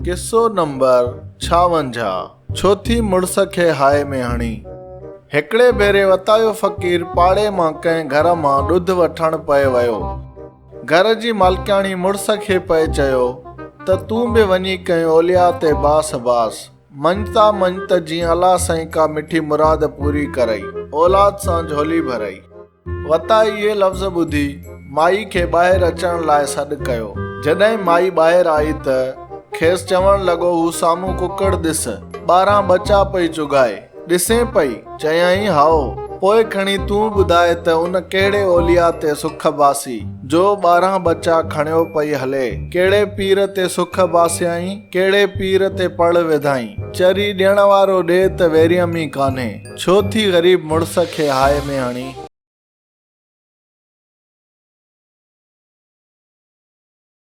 किस्सो number 56। छोथी मुड़स खे हाय में हणी। हिकिड़े भेरे वतायो फ़क़ीर पाड़े मां कंहिं घर मां ॾुध वठण पए वियो। घर जी मालिकाणी मुड़स खे पए चयो त तूं बि वञी कंहिं ओलिया ते बास मंझता त जीअं अलाह साईं का मिठी मुराद पूरी करई, औलाद सां झोली भरई। वताई इहे लफ़्ज़ ॿुधी माई खे ॿाहिरि अचण लाइ सॾु कयो। जॾहिं माई ॿाहिरि आई त खेसि चवण लॻो, हू साम्हूं कुकड़ ॾिस, 12 बचा पई चुगाए। ॾिसे पई, चयई हाओ, पोइ खणी तूं ॿुधाए त उन कहिड़े ओलिया ते सुख बासी जो 12 बचा खणियो पई हले। कहिड़े पीर ते सुख बासियाई, कहिड़े पीर ते पड़ विधाई। चरी ॾियण वारो ॾे त वेरियम ई कान्हे। छो थी ग़रीब मुड़स खे हाय में हणी।